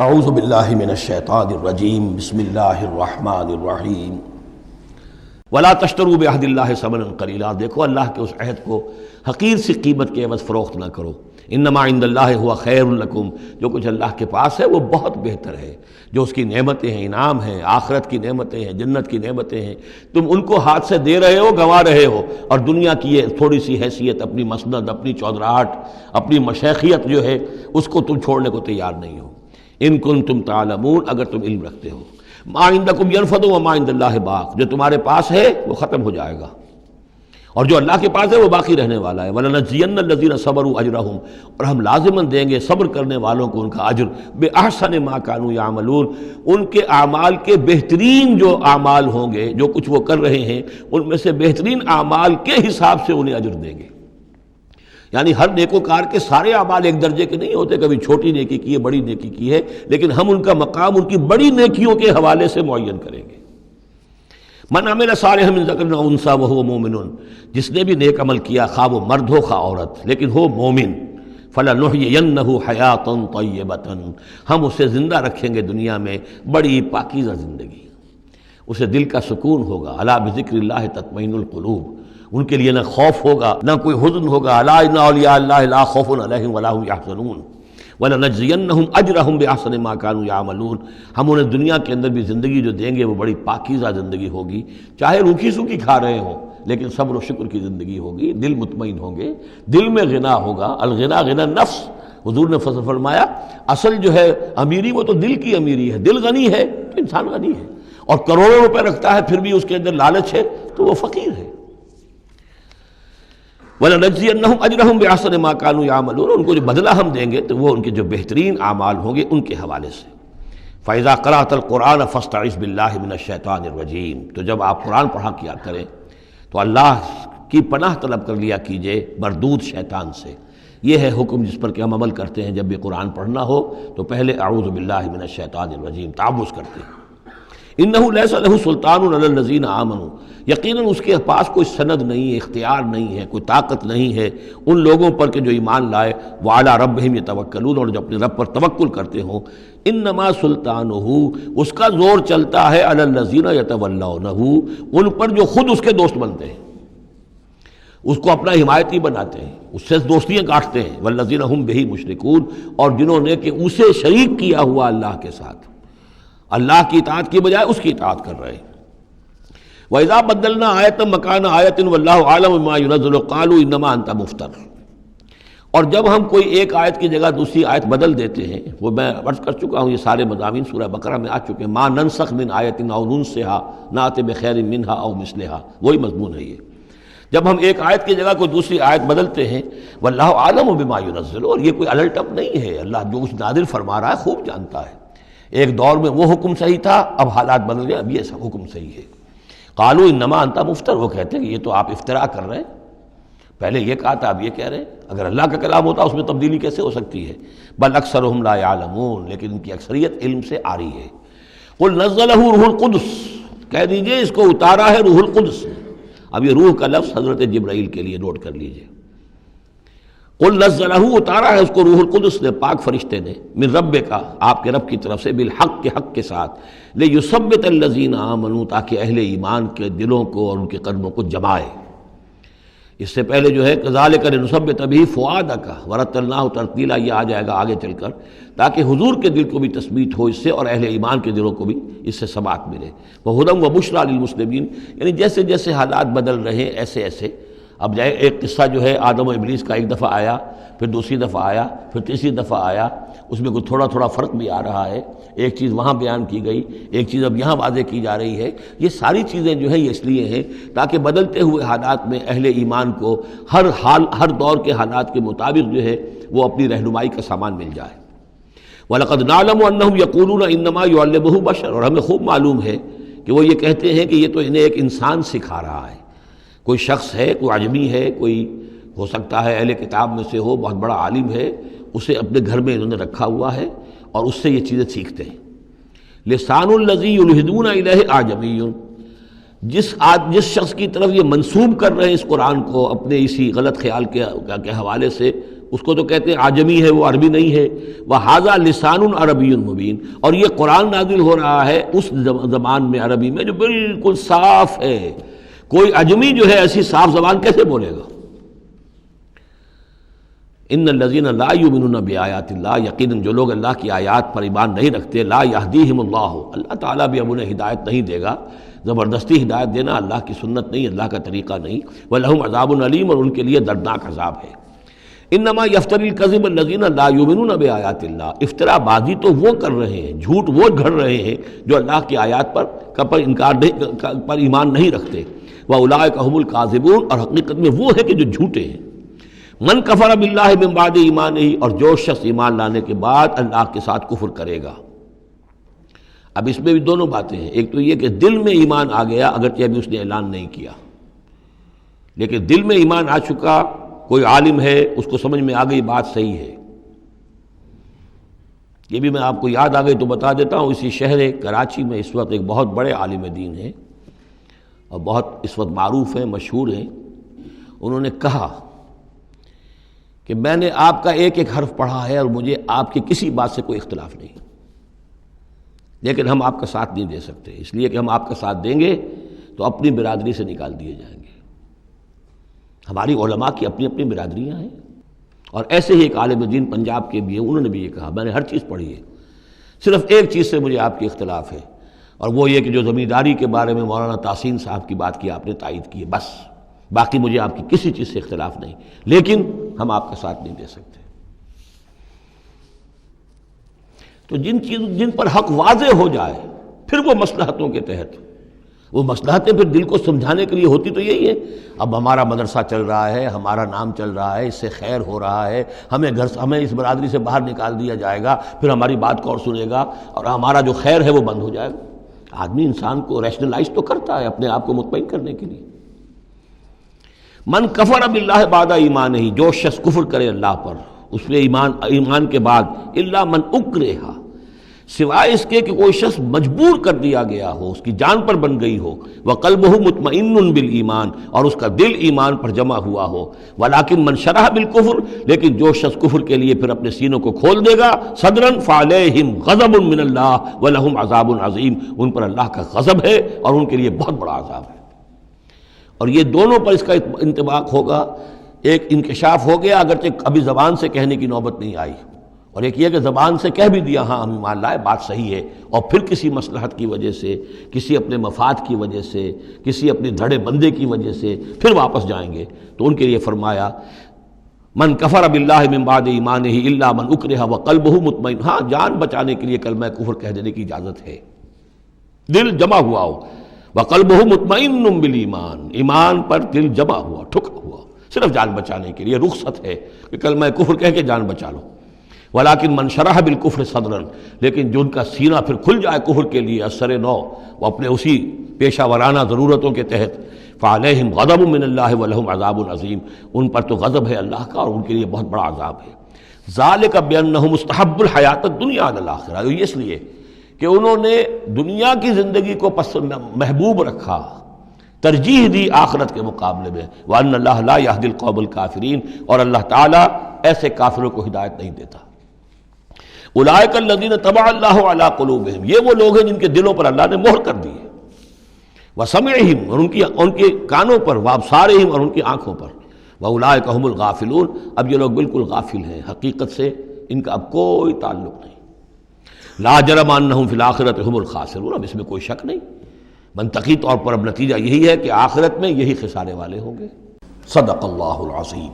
اعوذ باللہ من الشیطان الرجیم بسم اللہ الرحمن الرحیم ولا تشتروا بعہد اللہ ثمنا قلیلا، دیکھو اللہ کے اس عہد کو حقیر سی قیمت کے عوض فروخت نہ کرو۔ انما عند اللہ هو خیر لکم، جو کچھ اللہ کے پاس ہے وہ بہت بہتر ہے، جو اس کی نعمتیں ہیں، انعام ہیں، آخرت کی نعمتیں ہیں، جنت کی نعمتیں ہیں، تم ان کو ہاتھ سے دے رہے ہو، گنوا رہے ہو، اور دنیا کی یہ تھوڑی سی حیثیت، اپنی مسند، اپنی چودراہٹ، اپنی مشیخیت جو ہے اس کو تم چھوڑنے کو تیار نہیں ہو۔ ان کنتم تعلمون، اگر تم علم رکھتے ہو۔ ما عندکم ینفد وما عند اللہ باق، جو تمہارے پاس ہے وہ ختم ہو جائے گا، اور جو اللہ کے پاس ہے وہ باقی رہنے والا ہے۔ وَلَنَجْزِيَنَّ الَّذِينَ صَبَرُوا أَجْرَهُمْ، اور ہم لازماً دیں گے صبر کرنے والوں کو ان کا اجر، بِأَحْسَنِ مَا كَانُوا يَعْمَلُونَ، ان کے اعمال کے بہترین جو اعمال ہوں گے، جو کچھ وہ کر رہے ہیں ان میں سے بہترین اعمال کے حساب سے انہیں اجر دیں گے۔ یعنی ہر نیکوکار کے سارے اعمال ایک درجے کے نہیں ہوتے، کبھی چھوٹی نیکی کی ہے، بڑی نیکی کی ہے، لیکن ہم ان کا مقام ان کی بڑی نیکیوں کے حوالے سے معین کریں گے۔ من عمل صالحا من ذکر او انثی وهو مؤمن، جس نے بھی نیک عمل کیا، خواہ وہ مرد ہو خواہ عورت، لیکن ہو مومن، فلنحیینہ حیاتا طیبۃ، ہم اسے زندہ رکھیں گے دنیا میں بڑی پاکیزہ زندگی، اسے دل کا سکون ہوگا۔ الا بذکر اللہ تطمئن القلوب، ان کے لیے نہ خوف ہوگا نہ کوئی حزن ہوگا۔ الا ان اولیاء اللہ لا خوف علیہم ولا هم یحزنون وَلَنَجْزِيَنَّهُمْ أَجْرَهُمْ بِأَحْسَنِ مَا كَانُوا يَعْمَلُونَ، ہم انہیں دنیا کے اندر بھی زندگی جو دیں گے وہ بڑی پاکیزہ زندگی ہوگی، چاہے روکھی سوکھی کھا رہے ہوں لیکن صبر و شکر کی زندگی ہوگی، دل مطمئن ہوں گے، دل میں غنا ہوگا۔ الغنا غنا نفس، حضور نے فرمایا اصل جو ہے امیری وہ تو دل کی امیری ہے، دل غنی ہے تو انسان غنی ہے، اور کروڑوں روپے رکھتا ہے پھر بھی اس کے اندر لالچ ہے تو وہ فقیر ہے۔ وَلَنَجْزِيَنَّهُمْ أَجْرَهُمْ بِأَحْسَنِ مَا كَانُوا يَعْمَلُونَ، ان کو جو بدلہ ہم دیں گے تو وہ ان کے جو بہترین اعمال ہوں گے ان کے حوالے سے۔ فَإِذَا قَرَأْتَ الْقُرْآنَ فَاسْتَعِذْ بِاللَّهِ مِنَ الشَّيْطَانِ الرَّجِيمِ، تو جب آپ قرآن پڑھا کیا کریں تو اللہ کی پناہ طلب کر لیا کیجئے مردود شیطان سے۔ یہ ہے حکم جس پر کہ ہم عمل کرتے ہیں، جب بھی قرآن پڑھنا ہو تو پہلے اعوذ باللہ من الشیطان الرجیم تعوذ کرتے ہیں۔ انہ لیس لہ سلطان علی الذین آمنوا، یقیناً اس کے پاس کوئی سند نہیں ہے، اختیار نہیں ہے، کوئی طاقت نہیں ہے ان لوگوں پر کہ جو ایمان لائے، وعلی ربہم یتوکلون، اور جو اپنے رب پر توکل کرتے ہوں۔ انما سلطانہ، اس کا زور چلتا ہے علی الذین یتولونہ، ان پر جو خود اس کے دوست بنتے ہیں، اس کو اپنا حمایتی بناتے ہیں، اس سے دوستیاں کاٹتے ہیں۔ والذین ہم بہ مشرکون، اور جنہوں نے کہ اسے شریک کیا ہوا اللہ کے ساتھ، اللہ کی اطاعت کی بجائے اس کی اطاعت کر رہے ہیں۔ وَإِذَا بَدَّلْنَا آیَةً مَّكَانَ آیَةٍ وَاللَّهُ أَعْلَمُ بِمَا يُنَزِّلُ قَالُوا إِنَّمَا أَنتَ مُفْتَرٍ، اور جب ہم کوئی ایک آیت کی جگہ دوسری آیت بدل دیتے ہیں، وہ میں عرض کر چکا ہوں، یہ سارے مضامین سورہ بقرہ میں آ چکے ہیں، مَا نَنسَخْ مِنْ آیَةٍ أَوْ نُنسِهَا نَأْتِ بِخَيْرٍ مِّنْهَا أَوْ مِثْلِهَا، وہی مضمون ہے یہ۔ جب ہم ایک آیت کی جگہ کوئی دوسری آیت بدلتے ہیں، واللہ عالم بما ينزل، اور یہ کوئی الٹ اپ نہیں ہے، اللہ جو کچھ نازل فرما رہا ہے خوب جانتا ہے۔ ایک دور میں وہ حکم صحیح تھا، اب حالات بدل گئے، اب یہ سب حکم صحیح ہے۔ قالوا انما انت مفتر، وہ کہتے ہیں کہ یہ تو آپ افتراء کر رہے ہیں، پہلے یہ کہا تھا اب یہ کہہ رہے ہیں، اگر اللہ کا کلام ہوتا اس میں تبدیلی کیسے ہو سکتی ہے؟ بل اکثرهم لا يعلمون، لیکن ان کی اکثریت علم سے آ رہی ہے۔ قل نزلہ روح القدس، کہہ دیجئے اس کو اتارا ہے روح القدس۔ اب یہ روح کا لفظ حضرت جبرائیل کے لیے نوٹ کر لیجئے۔ قل نزلہ، اتارا ہے اس کو روح القدس نے، پاک فرشتے نے، من ربک، آپ کے رب کی طرف سے، بالحق، کے حق کے ساتھ، لیثبت الذین آمنوا، تاکہ اہل ایمان کے دلوں کو اور ان کے قلبوں کو جمائے۔ اس سے پہلے جو ہے کذالک لنثبت بہ فؤادک ورتلناہ ترتیلا، یہ آ جائے گا آگے چل کر، تاکہ حضور کے دل کو بھی تثبیت ہو اس سے، اور اہل ایمان کے دلوں کو بھی اس سے ثبات ملے۔ وہدی وبشریٰ للمسلمین، یعنی جیسے جیسے حالات بدل رہے ہیں ایسے ایسے، اب جائے ایک قصہ جو ہے آدم و ابلیس کا، ایک دفعہ آیا، پھر دوسری دفعہ آیا، پھر تیسری دفعہ آیا، اس میں کوئی تھوڑا تھوڑا فرق بھی آ رہا ہے، ایک چیز وہاں بیان کی گئی، ایک چیز اب یہاں واضح کی جا رہی ہے۔ یہ ساری چیزیں جو ہیں یہ اس لیے ہیں تاکہ بدلتے ہوئے حالات میں اہل ایمان کو ہر حال، ہر دور کے حالات کے مطابق جو ہے وہ اپنی رہنمائی کا سامان مل جائے۔ وَلَقَدْ نَعْلَمُ أَنَّهُمْ يَقُولُونَ إِنَّمَا يُعَلِّمُهُ بَشَرٌ، اور ہمیں خوب معلوم ہے کہ وہ یہ کہتے ہیں کہ یہ تو انہیں ایک انسان سکھا رہا ہے، کوئی شخص ہے، کوئی عجمی ہے، کوئی ہو سکتا ہے اہل کتاب میں سے ہو، بہت بڑا عالم ہے، اسے اپنے گھر میں انہوں نے رکھا ہوا ہے اور اس سے یہ چیزیں سیکھتے ہیں۔ لسان الذی یلحدون الیہ اعجمی، جس شخص کی طرف یہ منسوب کر رہے ہیں اس قرآن کو اپنے اسی غلط خیال کے حوالے سے، اس کو تو کہتے ہیں عجمی ہے، وہ عربی نہیں ہے. وَهَذَا لِسَانٌ عَرَبِيٌّ مُبِينٌ، اور یہ قرآن نازل ہو رہا ہے اس زبان میں، عربی میں جو بالکل صاف ہے. کوئی عجمی جو ہے ایسی صاف زبان کیسے بولے گا؟ ان الذین لا یؤمنون بآیات اللہ، یقیناً جو لوگ اللہ کی آیات پر ایمان نہیں رکھتے، لا یہدیہم اللہ، اللہ تعالیٰ بھی اب انہیں ہدایت نہیں دے گا. زبردستی ہدایت دینا اللہ کی سنت نہیں، اللہ کا طریقہ نہیں. وَلَهُمْ عَذَابٌ عَلِيمٌ، اور ان کے لیے دردناک عذاب ہے. انما یفتری الکذب الذین لا یؤمنون بآیات اللہ، افطرا بازی تو وہ کر رہے ہیں، جھوٹ وہ گھڑ رہے ہیں جو اللہ کی آیات پر انکار نہیں، پر ایمان نہیں رکھتے. وَأُولَٰئِکَ هُمُ الْكَاذِبُونَ، اور حقیقت میں وہ ہے کہ جو جھوٹے ہیں. من کفر باللہ من بعد ایمانہ، اور جو شخص ایمان لانے کے بعد اللہ کے ساتھ کفر کرے گا. اب اس میں بھی دونوں باتیں ہیں. ایک تو یہ کہ دل میں ایمان آ گیا، اگرچہ ابھی اس نے اعلان نہیں کیا، لیکن دل میں ایمان آ چکا، کوئی عالم ہے اس کو سمجھ میں آ گئی بات صحیح ہے. یہ بھی میں آپ کو یاد آ گئی تو بتا دیتا ہوں. اسی شہر کراچی میں اس وقت ایک بہت بڑے عالم دین ہیں اور بہت اس وقت معروف ہیں، مشہور ہیں. انہوں نے کہا کہ میں نے آپ کا ایک ایک حرف پڑھا ہے اور مجھے آپ کی کسی بات سے کوئی اختلاف نہیں، لیکن ہم آپ کا ساتھ نہیں دے سکتے، اس لیے کہ ہم آپ کا ساتھ دیں گے تو اپنی برادری سے نکال دیے جائیں گے. ہماری علماء کی اپنی اپنی برادریاں ہیں. اور ایسے ہی ایک عالم دین پنجاب کے بھی ہیں، انہوں نے بھی یہ کہا، میں نے ہر چیز پڑھی ہے، صرف ایک چیز سے مجھے آپ کی اختلاف ہے، اور وہ یہ کہ جو زمینداری کے بارے میں مولانا تحسین صاحب کی بات کی آپ نے تائید کی ہے، بس باقی مجھے آپ کی کسی چیز سے اختلاف نہیں، لیکن ہم آپ کا ساتھ نہیں دے سکتے. تو جن پر حق واضح ہو جائے پھر وہ مصلحتوں کے تحت، وہ مصلحتیں پھر دل کو سمجھانے کے لیے ہوتی تو یہی ہے. اب ہمارا مدرسہ چل رہا ہے، ہمارا نام چل رہا ہے، اس سے خیر ہو رہا ہے، ہمیں اس برادری سے باہر نکال دیا جائے گا، پھر ہماری بات کون سنے گا، اور ہمارا جو خیر ہے وہ بند ہو جائے گا. آدمی انسان کو ریشنلائز تو کرتا ہے اپنے آپ کو مطمئن کرنے کے لیے. من کفر باللہ بعد ایمانہ، جو شخص کفر کرے اللہ پر اس میں ایمان کے بعد، الا من اکرہ، سوائے اس کے کہ کوئی شخص مجبور کر دیا گیا ہو، اس کی جان پر بن گئی ہو. وقلبہ مطمئن بالایمان، اور اس کا دل ایمان پر جمع ہوا ہو. ولکن من شرح بالکفر، لیکن جو شخص کفر کے لیے پھر اپنے سینوں کو کھول دے گا، صدرا فعلیہم غضب من اللہ ولہم عذاب عظیم، ان پر اللہ کا غضب ہے اور ان کے لیے بہت بڑا عذاب ہے. اور یہ دونوں پر اس کا انطباق ہوگا. ایک انکشاف ہو گیا، اگرچہ ابھی زبان سے کہنے کی نوبت نہیں آئی، اور ایک یہ کہ زبان سے کہہ بھی دیا ہاں ہم ایمان لائے، بات صحیح ہے، اور پھر کسی مصلحت کی وجہ سے، کسی اپنے مفاد کی وجہ سے، کسی اپنے دھڑے بندے کی وجہ سے پھر واپس جائیں گے. تو ان کے لیے فرمایا من کفر باللہ من بعد ایمانہ الا من اکرہ وقلبہ مطمئن، ہاں جان بچانے کے لیے کلمہ کفر کہہ دینے کی اجازت ہے، دل جمع ہوا ہو. وقلبہ مطمئن بالایمان، ایمان پر دل جمع ہوا، ٹھکا ہوا، صرف جان بچانے کے لیے رخصت ہے کہ کلمہ کفر کہہ کے جان بچا لو. ولیکن من شرح بالکفر صدرا، لیکن جو ان کا سینہ پھر کھل جائے کفر کے لیے اثر نو، وہ اپنے اسی پیشہ ورانہ ضرورتوں کے تحت، فعلیہم غضب من اللہ ولہم عذاب عظیم، ان پر تو غضب ہے اللہ کا اور ان کے لیے بہت بڑا عذاب ہے. ذالک بانہم مستحب الحیات الدنیا علی الاخرہ، یہ اس لیے کہ انہوں نے دنیا کی زندگی کو محبوب رکھا، ترجیح دی آخرت کے مقابلے میں. وَأَنَّ اللَّهَ لَا يَهْدِي الْقَوْمَ الْكَافِرِينَ، اور اللہ تعالیٰ ایسے کافروں کو ہدایت نہیں دیتا. اولئک الذین طبع اللہ علی قلوبہم، یہ وہ لوگ ہیں جن کے دلوں پر اللہ نے مہر کر دی ہے. وسمعہم، اور ان کے کانوں پر، وابصارہم، اور ان کی آنکھوں پر. واولئک هم الغافلون، اب یہ لوگ بالکل غافل ہیں، حقیقت سے ان کا اب کوئی تعلق نہیں. لا جرم انہم فی الآخرۃ هم الخاسرون، اب اس میں کوئی شک نہیں، منطقی طور پر اب نتیجہ یہی ہے کہ آخرت میں یہی خسارے والے ہوں گے. صدق اللہ العظیم.